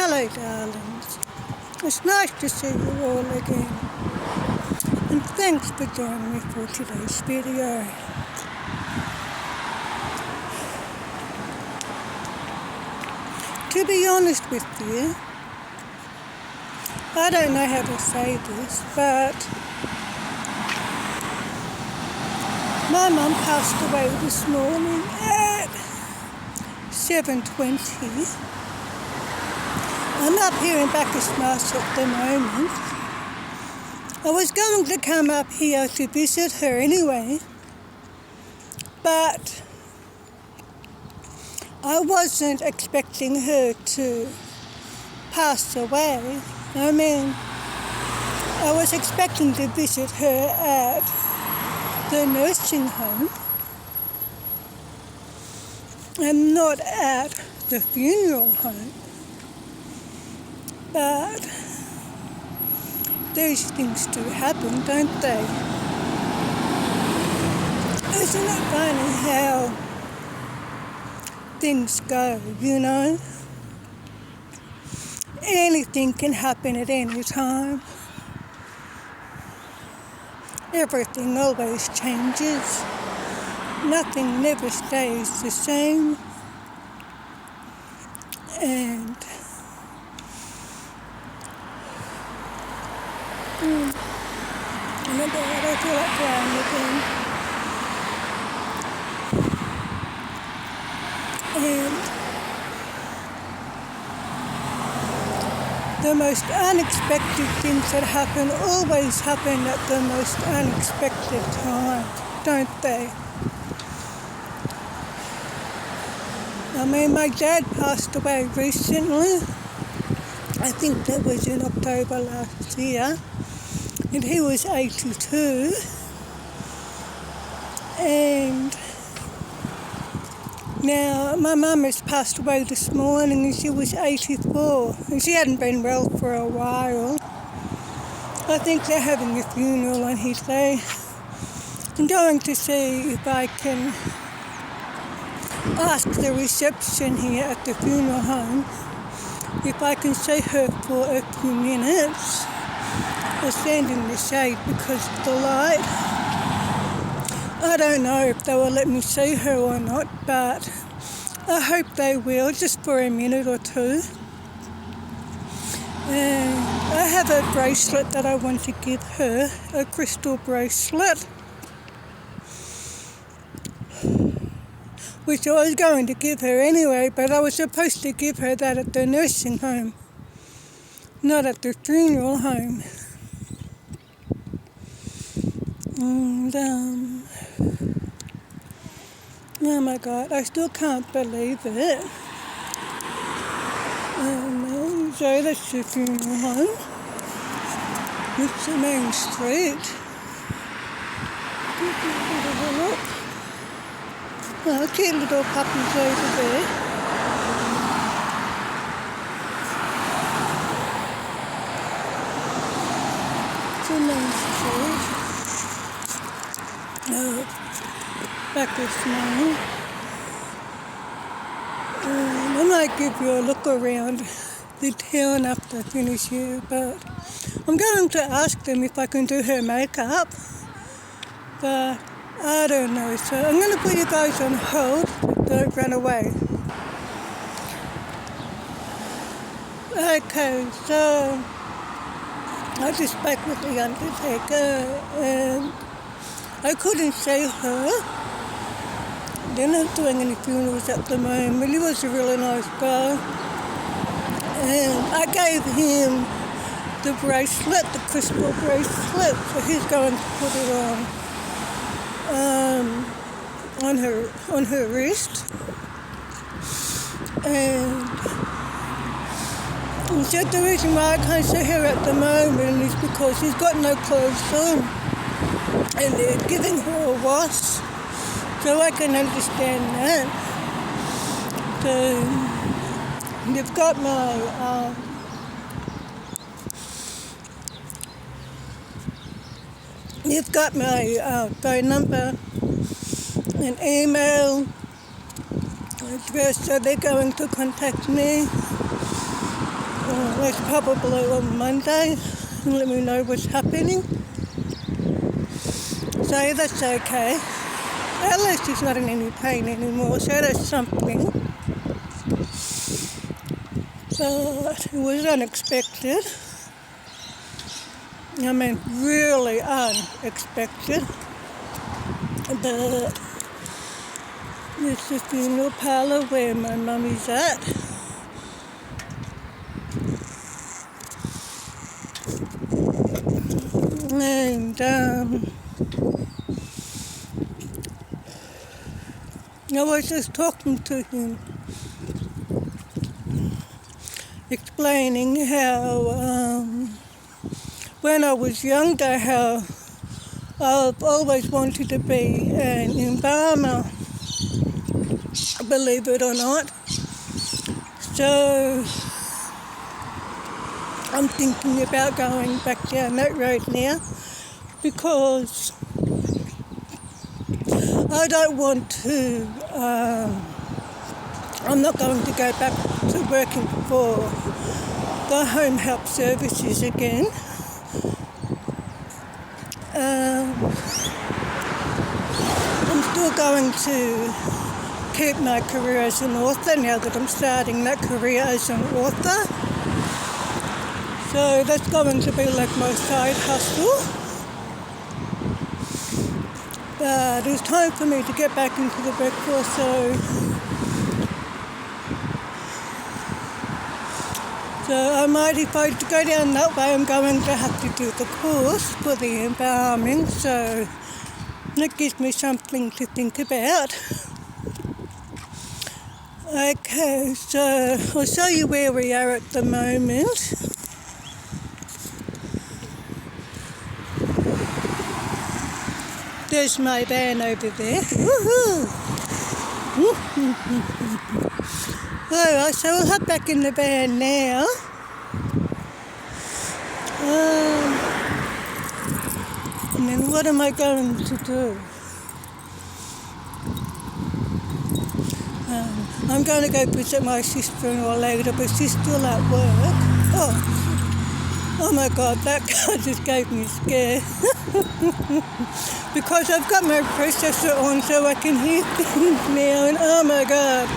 Hello, darlings. It's nice to see you all again. And thanks for joining me for today's video. To be honest with you, I don't know how to say this, but my mum passed away this morning at 7:20. I'm up here in Bacchus Marsh at the moment. I was going to come up here to visit her anyway, but I wasn't expecting her to pass away. I mean, I was expecting to visit her at the nursing home and not at the funeral home. But these things do happen, don't they? Isn't it funny how things go, you know? Anything can happen at any time. Everything always changes. Nothing never stays the same. And I feel like crying again. And the most unexpected things that happen always happen at the most unexpected time, don't they? I mean, my dad passed away recently. I think that was in October last year. And he was 82. And now my mum has passed away this morning and she was 84. And she hadn't been well for a while. I think they're having a funeral on his day. I'm going to see if I can ask the reception here at the funeral home if I can see her for a few minutes. I'll stand in the shade because of the light. I don't know if they will let me see her or not, but I hope they will, just for a minute or two. And I have a bracelet that I want to give her, a crystal bracelet, which I was going to give her anyway, but I was supposed to give her that at the nursing home, not at the funeral home. And, oh my God, I still can't believe it. So that's the funeral home. It's the main street. Look. Oh, cute little puppies over there. It's the main street. Bacchus Marsh. I might give you a look around the town after I finish here, but I'm going to ask them if I can do her makeup, but I don't know, so I'm going to put you guys on hold, don't run away. Okay, so I just spoke with the undertaker and I couldn't see her. They're not doing any funerals at the moment. He was a really nice guy. And I gave him the bracelet, the crystal bracelet, so he's going to put it on her wrist. And he said the reason why I can't see her at the moment is because she's got no clothes on. And they're giving her a wash, so I can understand that. So you've got my phone number and email – 1st, so they're going to contact me. That's probably on Monday. Let me know what's happening. So that's okay. At least he's not in any pain anymore, so that's something. But it was unexpected. I mean, really unexpected. But it's the funeral parlour where my mummy's at. And I was just talking to him, explaining how when I was younger, how I've always wanted to be an embalmer, believe it or not. So I'm thinking about going back down that road now because I don't want to, I'm not going to go back to working for the home help services again. I'm still going to keep my career as an author now that I'm starting that career as an author. So that's going to be like my side hustle. But it's time for me to get back into the workforce, so I might, if I go down that way, I'm going to have to do the course for the embalming, so that gives me something to think about. Okay, so I'll show you where we are at the moment. There's my van over there. Woohoo! Alright, so we'll hop back in the van now. And then what am I going to do? I'm going to go visit my sister-in-law later, but she's still at work. Oh my God, that guy just gave me a scare. Because I've got my processor on so I can hear things now, and oh my God.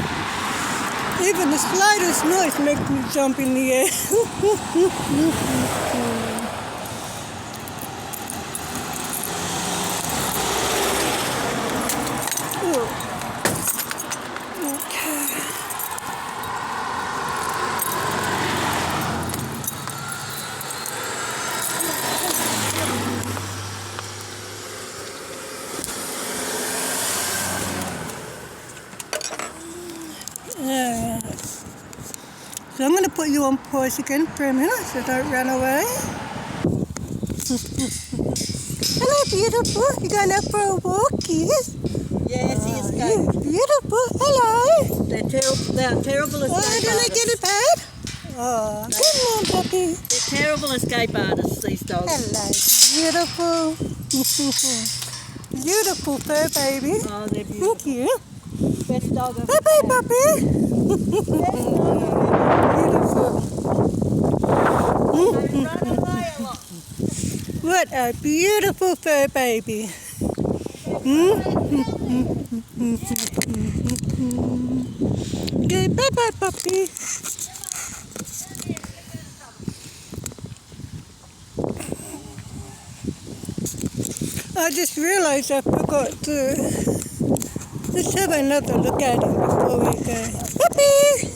Even the slightest noise makes me jump in the air. So I'm going to put you on pause again for a minute, so don't run away. Hello, beautiful. You going out for a walk, yes? Yes, he escaped. You're beautiful. Hello. They're terrible escape artists. Did I get a bad? Oh, No. come on, puppy. They're terrible escape artists, these dogs. Hello, beautiful. Beautiful fur baby. Oh, they're beautiful. Thank you. Best dog I've Bye-bye, ever had. puppy. Beautiful. They run away a lot. What a beautiful fur baby. Okay, bye-bye, puppy. I just realised I forgot to... Let's have another look at him before we go. Puppy!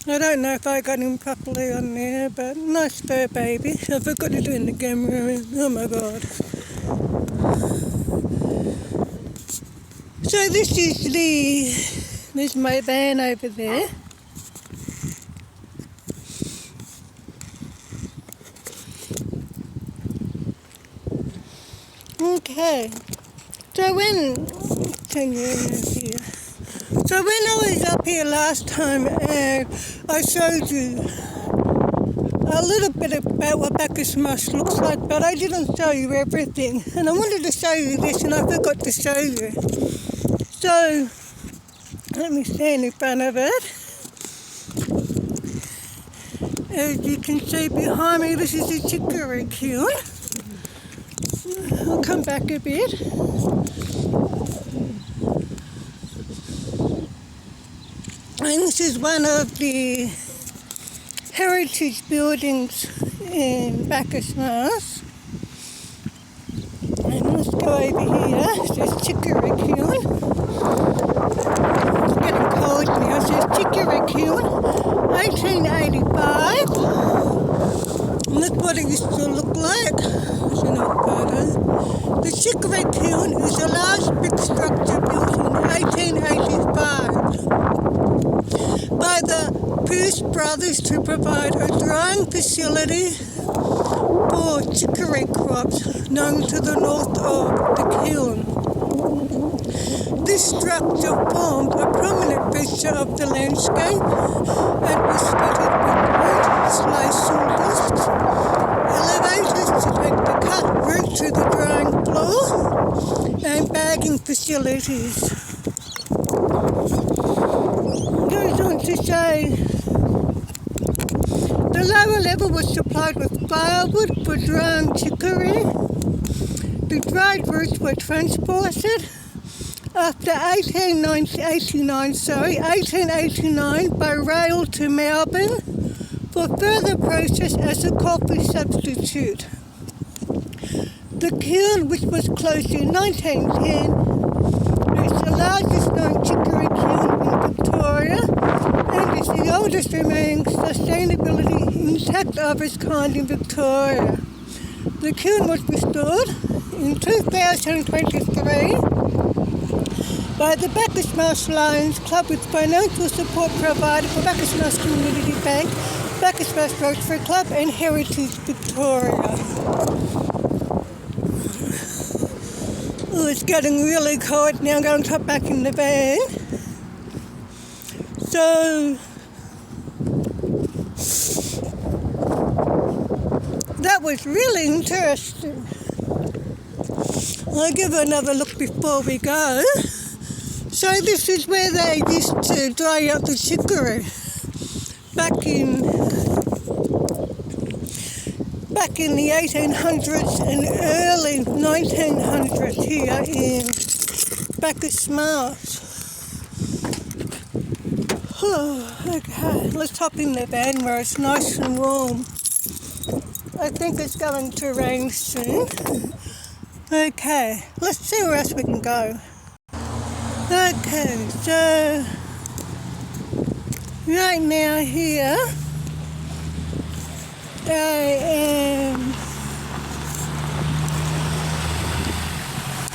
I don't know if I got him properly on there, but nice fur baby. I forgot to turn the camera in. Oh my God. So this is my van over there. Okay. So turn you in here. So when I was up here last time, I showed you a little bit about what Bacchus Marsh looks like, but I didn't show you everything. And I wanted to show you this, and I forgot to show you. So let me stand in front of it. As you can see behind me, this is a chicory kiln. I'll come back a bit. And this is one of the heritage buildings in Bacchus Marsh. And let's go over here. It says Chicory Kiln. It's getting cold now. It says Chicory Kiln, 1885. And that's what it used to look like. There's another photo. The Chicory Kiln is a large brick structure built in 1885 by the Bacchus brothers to provide a drying facility for chicory crops known to the north of the kiln. This structure formed a prominent feature of the landscape and was fitted with wood slicing discs, elevators to take the cut route to the drying floor, and bagging facilities. Goes on to say the lower level was supplied with firewood for drying chicory. The dried roots were transported after 1889 by rail to Melbourne for further process as a coffee substitute. The kiln, which was closed in 1910, is the largest known chicory kiln in Victoria and is the oldest remaining sustainability intact of its kind in Victoria. The kiln was restored in 2023 by the Bacchus Marsh Lions Club with financial support provided by Bacchus Marsh Community Bank, Bacchus Marsh Rotary Club and Heritage Victoria. Oh, it's getting really cold now. I'm going to hop back in the van. So that was really interesting. I'll give another look before we go. So this is where they used to dry out the chicory back in the 1800s and early 1900s here in Bacchus Marsh. Oh, okay, let's hop in the van where it's nice and warm. I think it's going to rain soon. Okay, let's see where else we can go. Okay, so right now here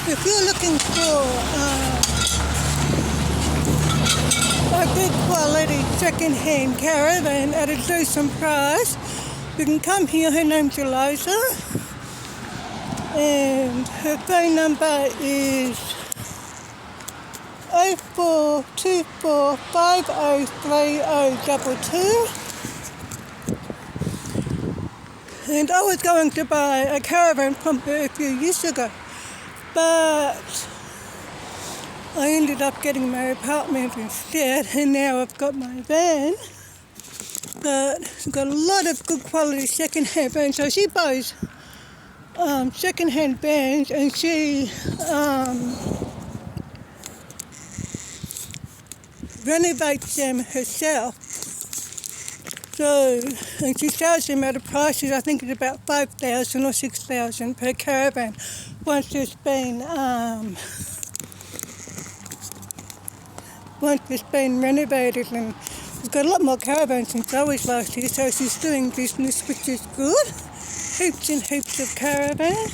if you're looking for a good quality second-hand caravan at a decent price, you can come here. Her name's Eliza and her phone number is 0424503022. And I was going to buy a caravan from her a few years ago, but I ended up getting my apartment instead, and now I've got my van. But she's got a lot of good quality second-hand vans, so she buys second-hand vans, and she renovates them herself. So, and she sells them at a price, I think it's about $5,000 or $6,000 per caravan once it's been renovated. And she's got a lot more caravans since I was last year, so she's doing business, which is good. Heaps and heaps of caravans.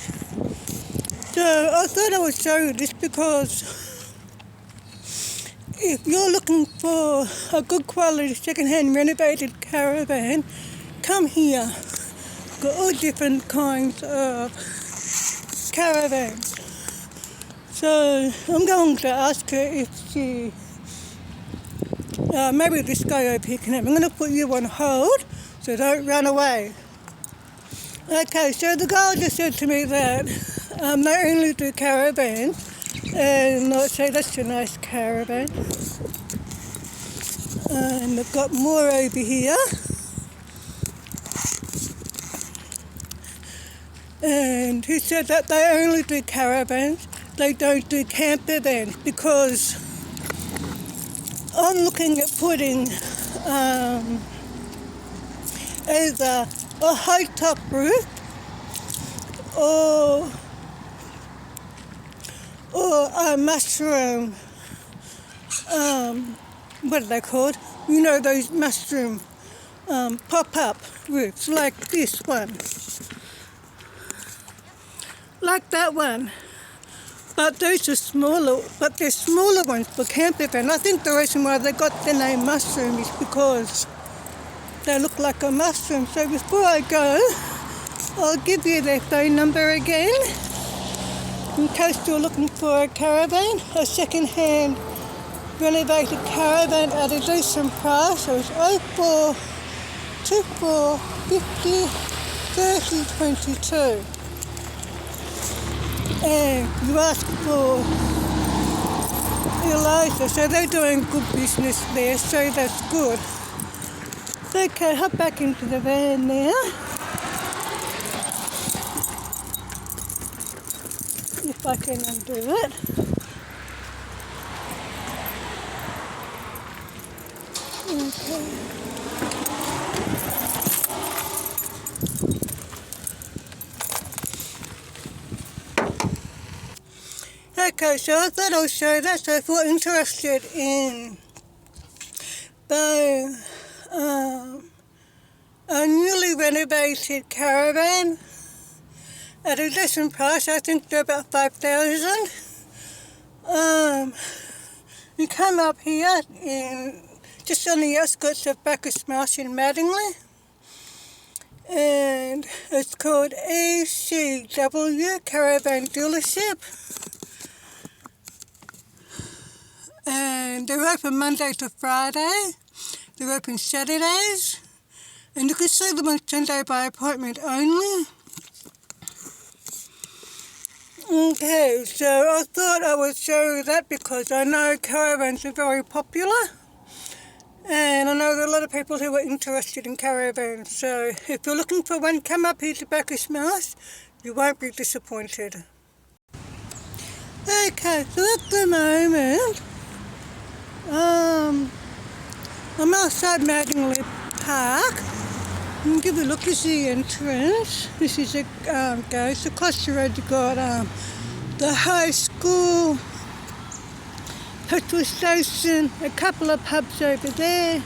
So I thought I would show you this because if you're looking for a good quality second-hand renovated caravan, come here. Got all different kinds of caravans. So I'm going to ask her if she, maybe this guy over here can help. I'm going to put you on hold, so don't run away. Okay, so the guy just said to me that they only do caravans And I'd say that's a nice caravan. And they've got more over here. And he said that they only do caravans, they don't do camper vans, because I'm looking at putting either a high top roof or a mushroom, what are they called? You know, those mushroom pop-up roofs, like this one. Like that one. But those are smaller, but they're smaller ones for camper van. I think the reason why they got the name mushroom is because they look like a mushroom. So before I go, I'll give you their phone number again, in case you're looking for a caravan, a second-hand renovated caravan at a decent price. So it's 0424 50 30 22. And you ask for Eliza, so they're doing good business there, so that's good. Okay, hop back into the van now. If I can undo it. Okay. Okay, so I thought I'll show that. So if you're interested in buying a newly renovated caravan at a decent price, I think they're about $5,000. You come up here just on the outskirts of Bacchus Marsh in Maddingley, and it's called ECW Caravan Dealership. And they're open Monday to Friday. They're open Saturdays. And you can see them on Sunday by appointment only. Okay, so I thought I would show you that because I know caravans are very popular. And I know there are a lot of people who are interested in caravans. So if you're looking for one, come up here to Bacchus Marsh. You won't be disappointed. Okay, so at the moment, I'm outside Maddingley Park. You can give a look at the entrance. This is a goes across the road. You've got the high school, petrol station, a couple of pubs over there,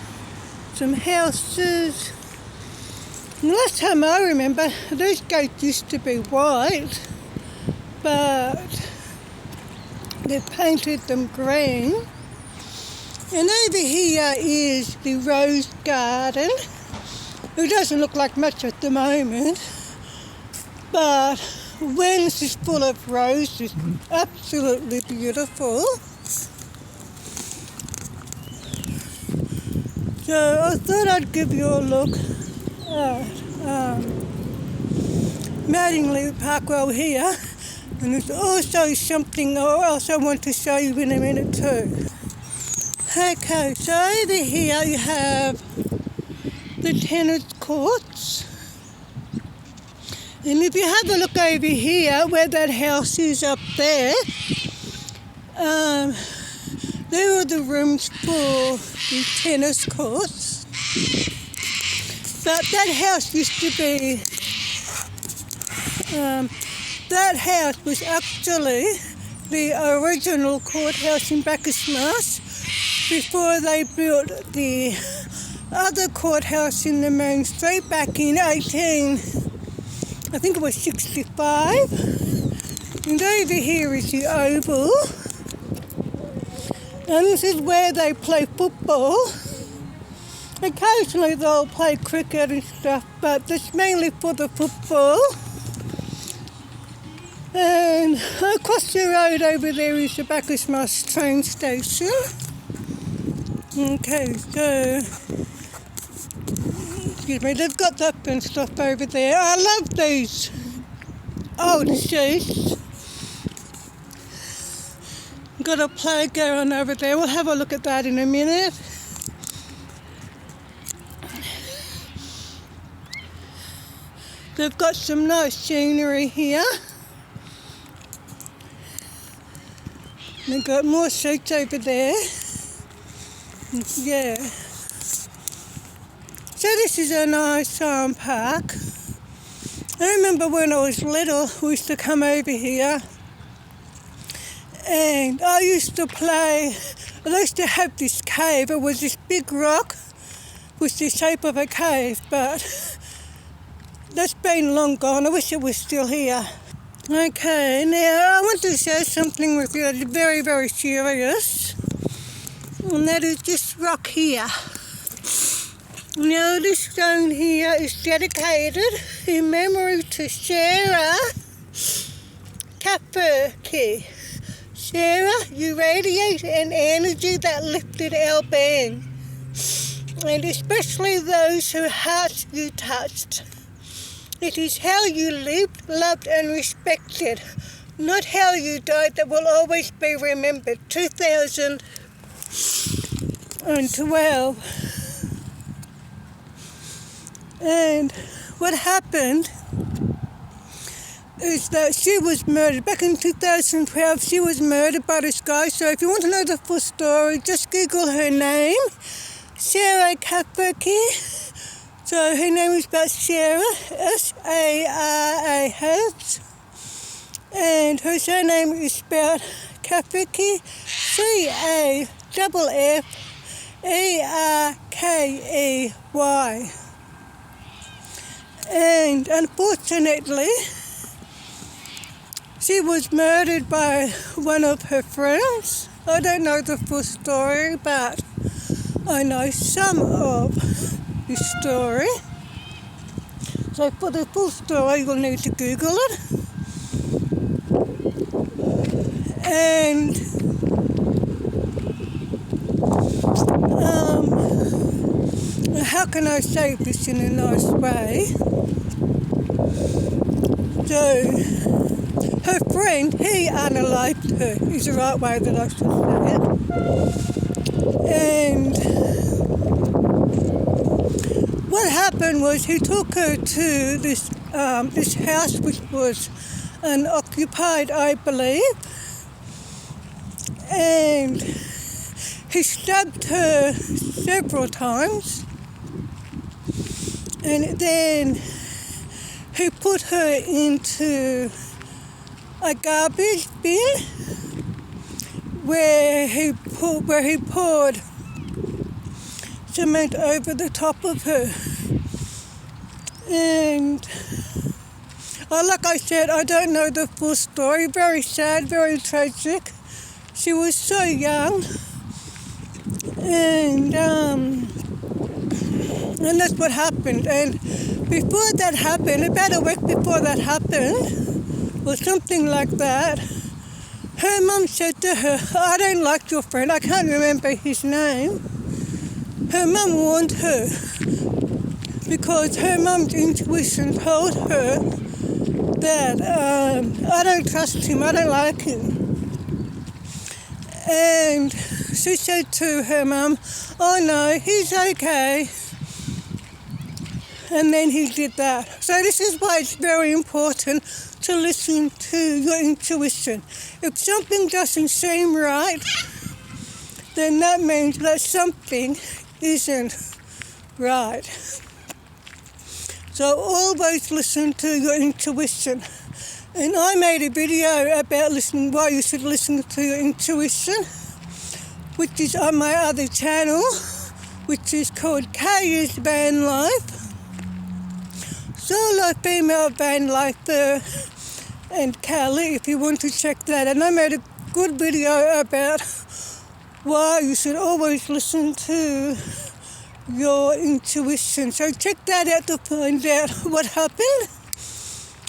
some houses. And last time I remember, those gates used to be white, but they've painted them green. And over here is the rose garden. It doesn't look like much at the moment, but when this is full of roses, absolutely beautiful. So I thought I'd give you a look at Maddingley Park while here. And there's also something else I want to show you in a minute too. Okay, so over here you have the tennis courts. And if you have a look over here where that house is up there, there are the rooms for the tennis courts. But that house used to be, that house was actually the original courthouse in Bacchus Marsh before they built the other courthouse in the main street back in 65. And over here is the Oval. And this is where they play football. Occasionally they'll play cricket and stuff, but it's mainly for the football. And across the road over there is the Bacchus Marsh train station. Okay, so, excuse me, they've got that and stuff over there. I love these old seats. got a playground over there. We'll have a look at that in a minute. They've got some nice scenery here. They've got more seats over there. Yeah. So this is a nice park. I remember when I was little, we used to come over here and I used to have this cave. It was this big rock with the shape of a cave, but that's been long gone. I wish it was still here. Okay, now I want to share something with you that's very, very serious, and that is this rock here. Now this stone here is dedicated in memory to Sarah Caperkey. Sarah, you radiate an energy that lifted our being, and especially those whose hearts you touched. It is how you lived, loved and respected, not how you died, that will always be remembered. 2012. And what happened is that she was murdered. Back in 2012, she was murdered by this guy. So if you want to know the full story, just Google her name, Sarah Caperkey. So her name is spelled Sarah, S-A-R-A-H. And her surname is spelled Caperkey, C-A-F-F-E-R-K-E-Y. And unfortunately, she was murdered by one of her friends. I don't know the full story, but I know some of the story. So for the full story, you'll need to Google it. And how can I say this in a nice way? So, her friend, he unalived her, is the right way that I should say it. And what happened was he took her to this house, which was unoccupied, I believe, and he stabbed her several times, and then he put her into a garbage bin where he poured cement over the top of her. And like I said, I don't know the full story. Very sad, very tragic. She was so young, and that's what happened. And before that happened, about a week before that happened, or something like that, her mum said to her, I don't like your friend, I can't remember his name. Her mum warned her because her mum's intuition told her that I don't trust him, I don't like him. And she said to her mum, oh no, he's okay. And then he did that. So this is why it's very important to listen to your intuition. If something doesn't seem right, then that means that something isn't right. So always listen to your intuition. And I made a video about why you should listen to your intuition, which is on my other channel, which is called Kay's Van Life. Solo female van lifer and Kelly, if you want to check that. And I made a good video about why you should always listen to your intuition. So check that out to find out what happened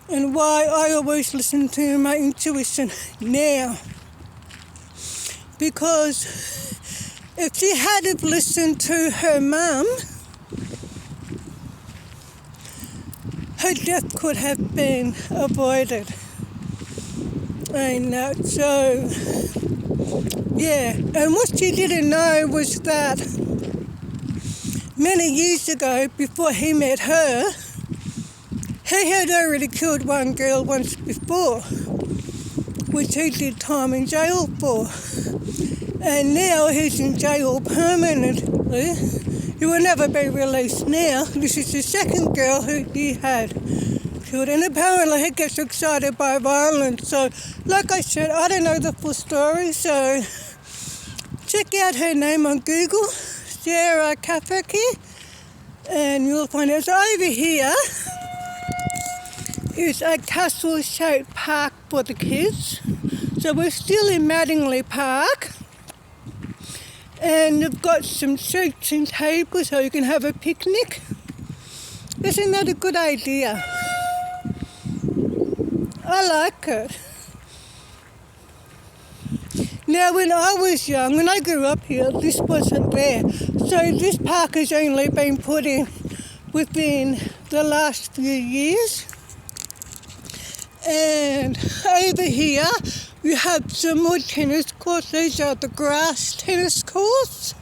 and why I always listen to my intuition now. Because if she had have listened to her mum, her death could have been avoided. And so Yeah, and what she didn't know was that many years ago, before he met her, he had already killed one girl once before, which he did time in jail for. And now he's in jail permanently. He will never be released now. This is the second girl who he had killed, and apparently he gets excited by violence. So, like I said, I don't know the full story, so check out her name on Google, Sarah Kafaki, and you'll find it. So over here is a castle-shaped park for the kids. So we're still in Maddingley Park, and they've got some seats and tables so you can have a picnic. Isn't that a good idea? I like it. Now, when I was young, when I grew up here, this wasn't there. So this park has only been put in within the last few years. And over here, you have some more tennis courts. These are the grass tennis courts.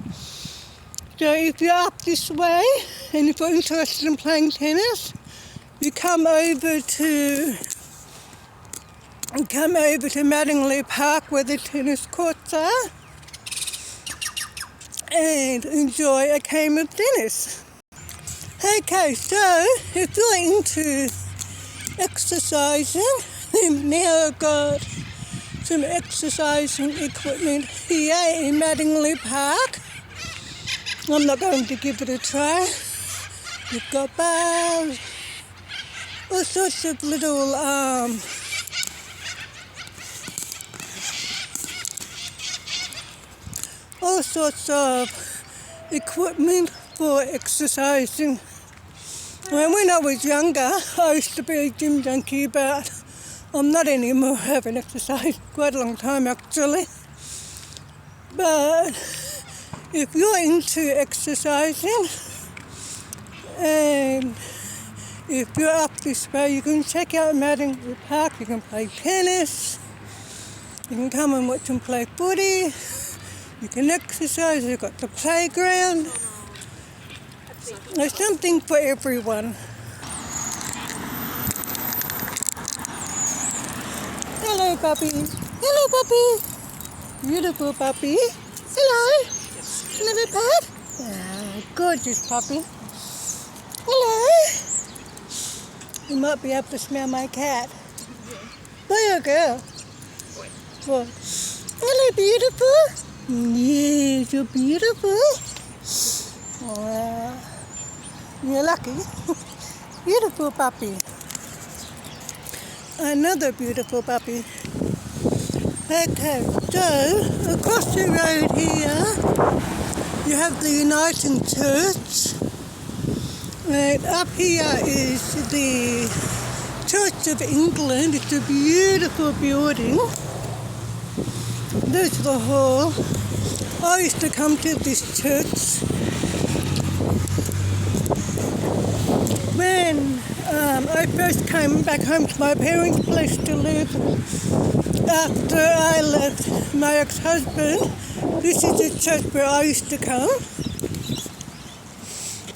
So if you're up this way, and if you're interested in playing tennis, you come over to Maddingley Park where the tennis courts are and enjoy a game of tennis. Okay, so if you're into exercising, we've now got some exercising equipment here in Maddingley Park. I'm not going to give it a try. You've got bars, all sorts of little all sorts of equipment for exercising. When I was younger, I used to be a gym junkie, but I'm not anymore. I haven't exercised quite a long time actually. But if you're into exercising and if you're up this way, you can check out Maddingley Park. You can play tennis. You can come and watch them play footy. You can exercise. You've got the playground. There's something for everyone. Hello, puppy. Hello, puppy. Beautiful puppy. Hello. Little pet. Ah, gorgeous puppy. Hello. You might be able to smell my cat. Boy or girl? Boy. Hello, beautiful. Yes, you're beautiful. Wow. You're lucky. Beautiful puppy. Another beautiful puppy. Okay, so across the road here, you have the Uniting Church. And up here is the Church of England. It's a beautiful building. There's the hall. I used to come to this church when I first came back home to my parents' place to live after I left my ex-husband. This is the church where I used to come.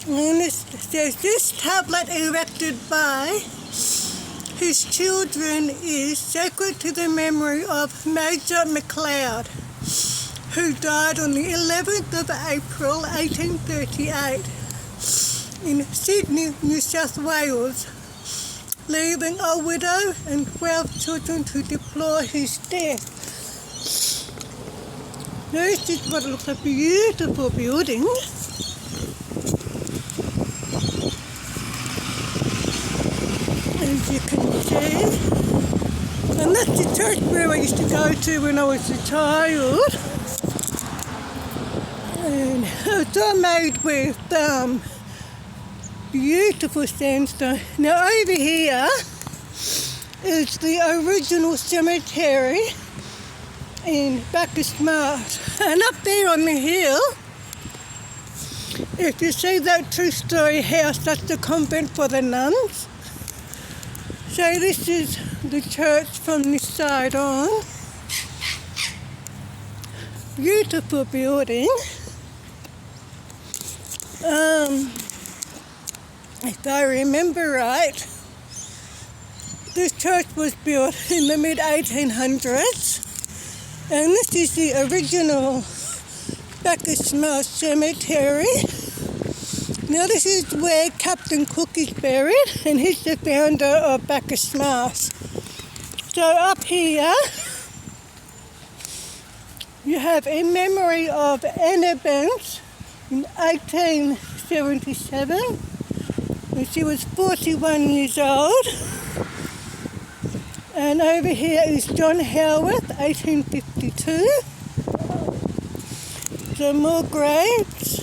And it says, this tablet erected by his children is sacred to the memory of Major MacLeod, who died on the 11th of April 1838 in Sydney, New South Wales, leaving a widow and 12 children to deplore his death. This is what looks like a beautiful building. As you can see, and that's the church where I used to go to when I was a child. And it's all made with beautiful sandstone. Now over here is the original cemetery in Bacchus Marsh. And up there on the hill, if you see that two-storey house, that's the convent for the nuns. So this is the church from this side on. beautiful building. If I remember right, this church was built in the mid-1800s, and this is the original Bacchus Marsh Cemetery. Now this is where Captain Cook is buried, and he's the founder of Bacchus Marsh. So up here, you have a memory of Anna Banks in 1877, when she was 41 years old. And over here is John Howarth, 1852. Some more graves.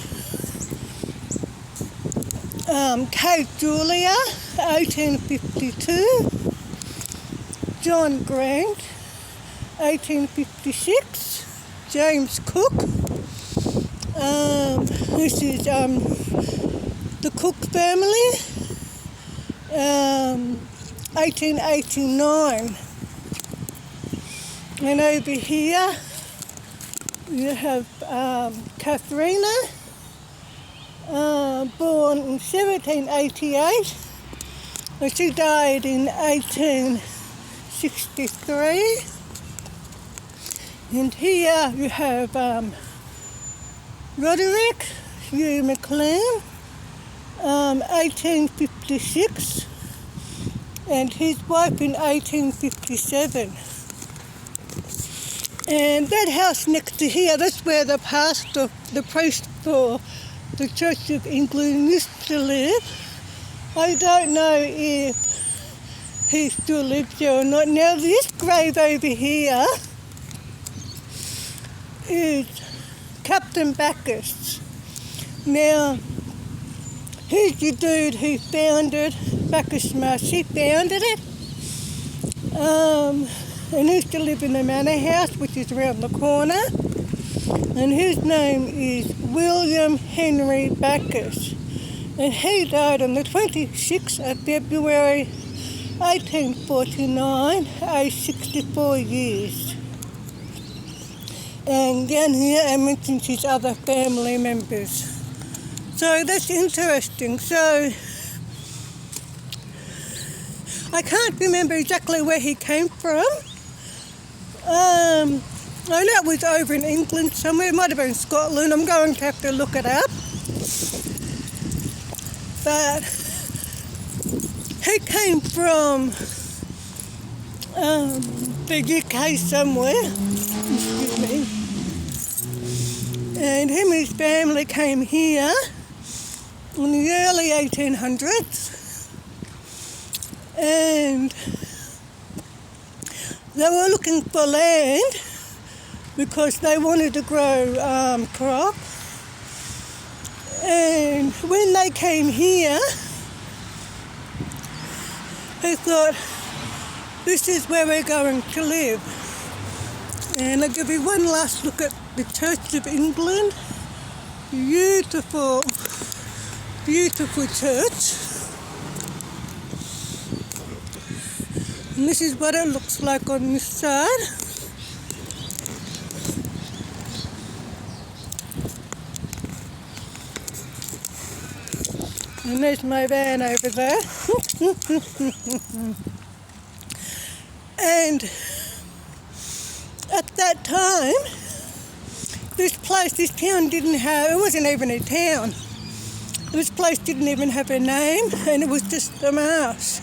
Kate Julia, 1852. John Grant, 1856. James Cook. This is the Cook family. 1889. And over here you have Katharina, born in 1788, and she died in 1863. And here you have Roderick Hugh McLean, 1856, and his wife in 1857. And that house next to here, that's where the pastor, the priest for the Church of England used to live. I don't know if he still lives there or not. Now this grave over here is Captain Bacchus. Now, he's the dude who founded Bacchus Marsh. He founded it. And he used to live in the manor house, which is around the corner. And his name is William Henry Bacchus. And he died on the 26th of February 1849, aged 64 years. And down here I mentioned his other family members. So that's interesting. So I can't remember exactly where he came from. I know it was over in England somewhere. It might have been Scotland. I'm going to have to look it up. But he came from the UK somewhere. Excuse me. And him and his family came here in the early 1800s. And they were looking for land because they wanted to grow crop. And when they came here, they thought, this is where we're going to live. And I'll give you one last look at the Church of England. Beautiful, beautiful church. And this is what it looks like on this side. And there's my van over there. And at that time, this town didn't have, it wasn't even a town. This place didn't even have a name, and it was just a marsh.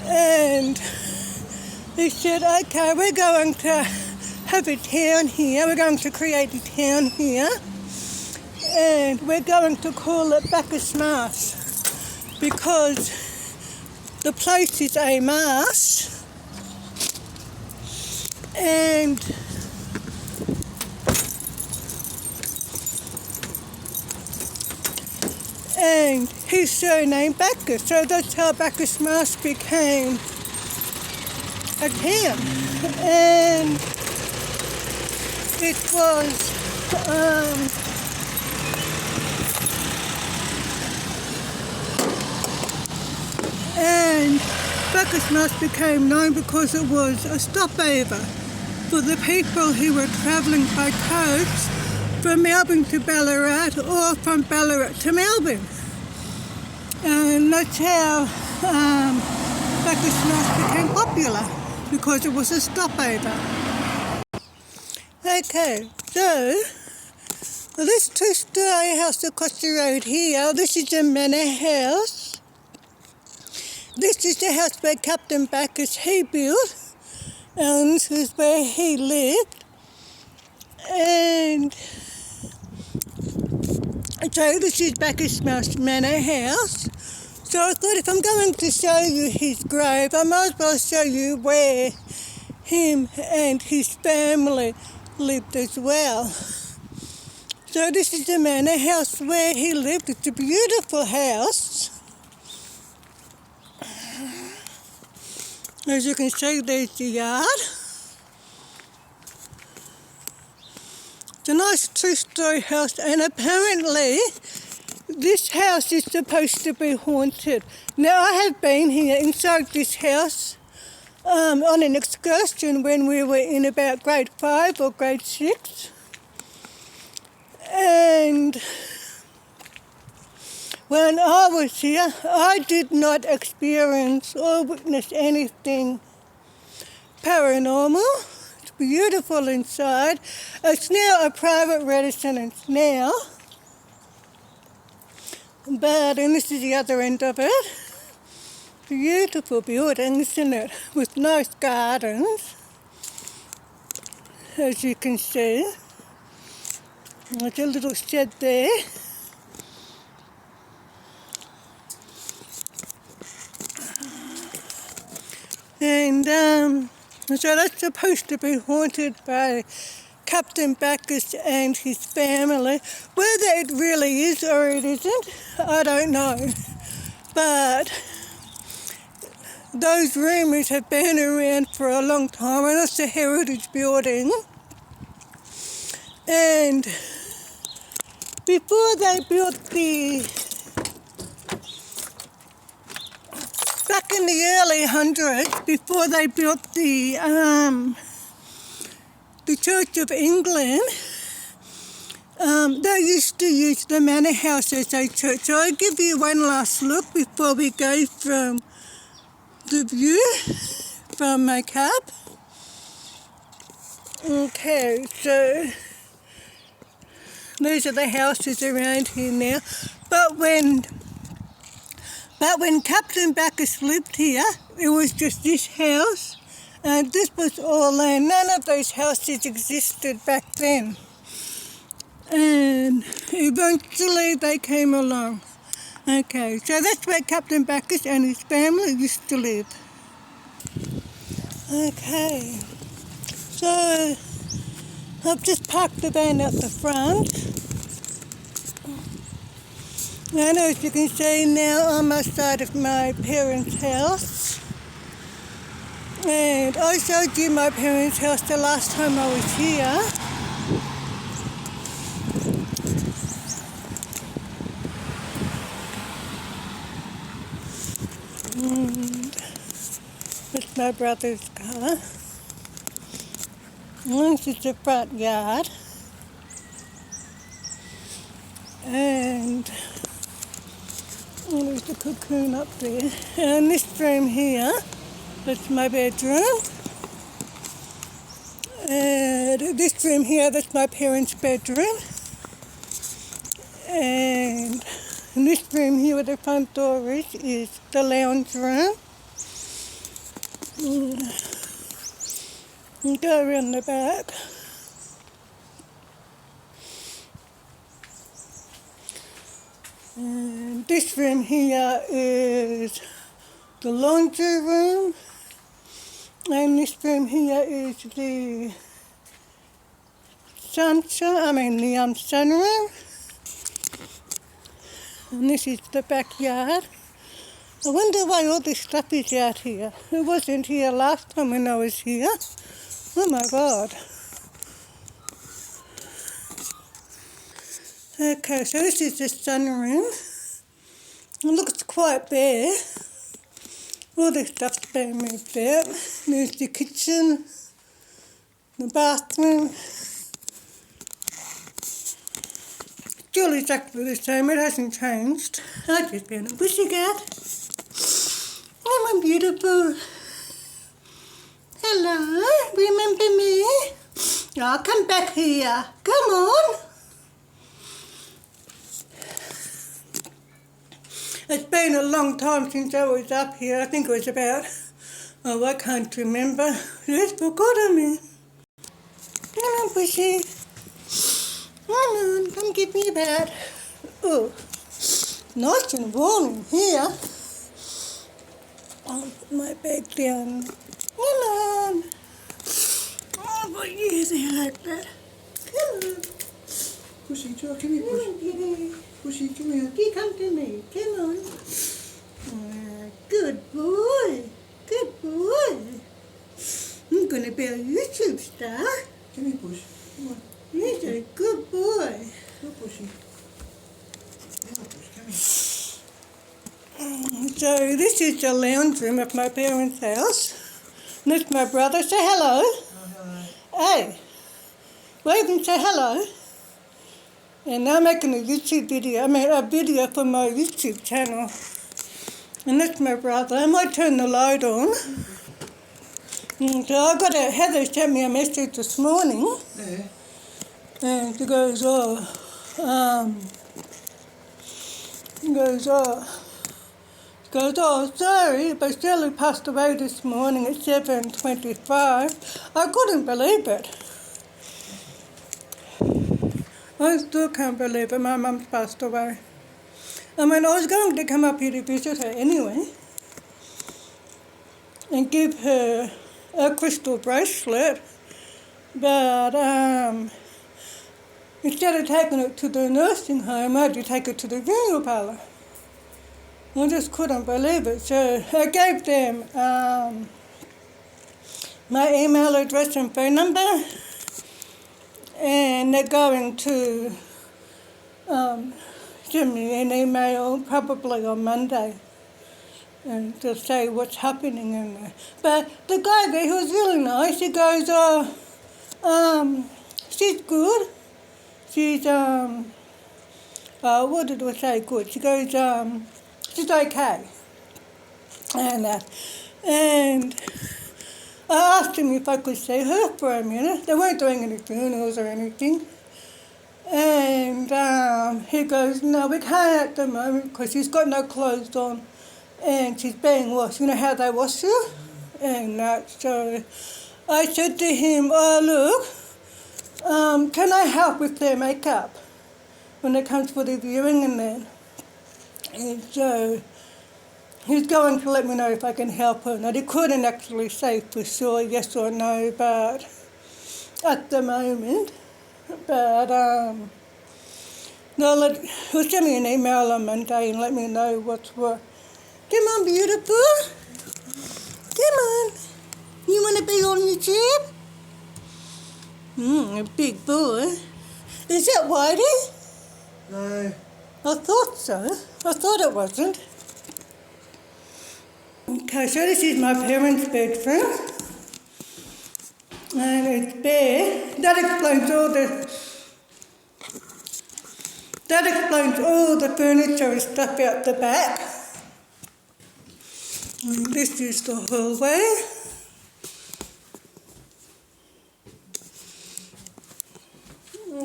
And they said, okay, we're going to have a town here, we're going to create a town here, and we're going to call it Bacchus Marsh, because the place is a marsh, and his surname Bacchus, so that's how Bacchus Marsh became a town. And it was and Bacchus Marsh became known because it was a stopover for the people who were travelling by coach from Melbourne to Ballarat or from Ballarat to Melbourne. And that's how Bacchus Marsh became popular, because it was a stopover. Okay, so this two-storey house across the road here, this is a manor house. This is the house where Captain Bacchus he built, and this is where he lived. And so this is Bacchus Marsh Manor House. So I thought if I'm going to show you his grave, I might as well show you where him and his family lived as well. So this is the manor house where he lived. It's a beautiful house. As you can see, there's the yard. It's a nice two-storey house, and apparently this house is supposed to be haunted. Now, I have been here inside this house on an excursion when we were in about grade 5 or grade 6. And when I was here, I did not experience or witness anything paranormal. It's beautiful inside. It's now a private residence now. But, and this is the other end of it. Beautiful building, isn't it? With nice gardens, as you can see. There's a little shed there. And so that's supposed to be haunted by Captain Bacchus and his family. Whether it really is or it isn't, I don't know. But those rumours have been around for a long time, and it's a heritage building. And before they built back in the early hundreds, before they built the Church of England, they used to use the manor house as a church. So I'll give you one last look before we go from the view from my cab. Okay, so these are the houses around here now. But when Captain Bacchus lived here, it was just this house, and this was all land. None of those houses existed back then. And eventually they came along. Okay, so that's where Captain Bacchus and his family used to live. Okay, so I've just parked the van out the front. And as you can see now, I'm outside of my parents' house. And I showed you my parents' house the last time I was here. And it's my brother's car. And this is the front yard. And there's the cocoon up there. And this room here, that's my bedroom. And this room here, that's my parents' bedroom. And this room here where the front door is the lounge room. And go around the back. And this room here is the laundry room, and this room here is the sunroom, and this is the backyard. I wonder why all this stuff is out here. It wasn't here last time when I was here. Oh my God. Okay, so this is the sunroom. Look, it's quite bare. All this stuff's been moved out. There's the kitchen. The bathroom. Still exactly the same, it hasn't changed. I just found a pussycat. Oh, my beautiful. Hello, remember me? Oh, come back here. Come on. It's been a long time since I was up here. I think it was about, I can't remember. Just forgotten me. Come on, Bushy. Come on, come give me that. Oh, nice and warm in here. I'll put my bag down. Come on. Oh, but yeah, they like that. Come on. Pushy, come here, Come on, kitty. Pushy, come here. You come to me. Come on. Good boy. Good boy. I'm going to be a YouTube star. Come here, Push. Come on. He's a good boy. Go, Pushy. Yeah, Push, come here. So this is the lounge room of my parents' house. And this is my brother. Say hello. Oh, hello. Hey. Wave and say hello. And I'm making a YouTube video. I mean a video for my YouTube channel. And that's my brother. I might turn the light on. So Heather sent me a message this morning. Yeah. And she goes, sorry, but Shirley passed away this morning at 7:25. I couldn't believe it. I still can't believe it. My mum's passed away. I mean, I was going to come up here to visit her anyway and give her a crystal bracelet, but instead of taking it to the nursing home, I had to take it to the funeral parlour. I just couldn't believe it. So I gave them my email address and phone number, and they're going to send me an email probably on Monday and to say what's happening in there. But the guy there, he was really nice. He goes, she's good. She's, what did I say good? She goes, she's okay. And I asked him if I could see her for a minute. They weren't doing any funerals or anything. And he goes, no, we can't at the moment because she's got no clothes on and she's being washed. You know how they wash you? And so I said to him, oh, look, can I help with their makeup when it comes for the viewing and then? And so he's going to let me know if I can help her. Now, he couldn't actually say for sure yes or no, but at the moment. But he'll send me an email on Monday and let me know what's what. Come on, beautiful. Come on. You want to be on YouTube? A big boy. Is that Whitey? No. I thought so. I thought it wasn't. Okay, so this is my parents' bedroom. And it's bare. That explains all the furniture and stuff out the back. And this is the hallway.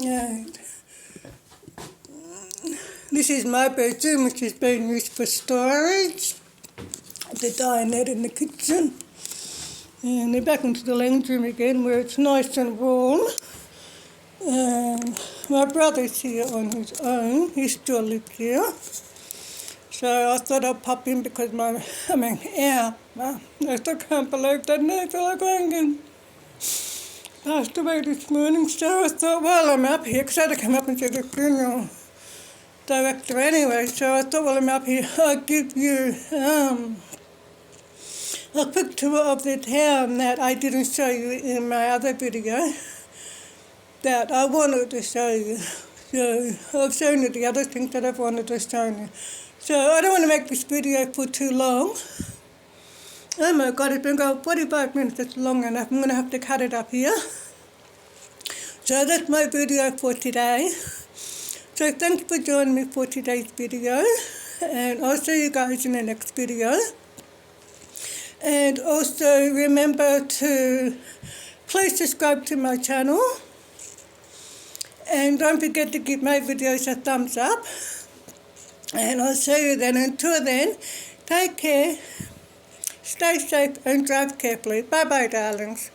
And this is my bedroom, which is being used for storage. The dinette in the kitchen. And then back into the lounge room again where it's nice and warm. And my brother's here on his own. He still lives here. So I thought I'd pop in because I still can't believe that I feel like going passed away this morning. So I thought, well, I'm up here because I had to come up and see the funeral director anyway. So I thought, well, I'm up here. I'll give you a quick tour of the town that I didn't show you in my other video that I wanted to show you. So I've shown you the other things that I've wanted to show you. So I don't want to make this video for too long. Oh my God, it's been going 45 minutes. That's long enough. I'm going to have to cut it up here. So that's my video for today. So thanks for joining me for today's video, and I'll see you guys in the next video. And also remember to please subscribe to my channel, and don't forget to give my videos a thumbs up, and I'll see you then. Until then, take care, stay safe and drive carefully. Bye bye darlings.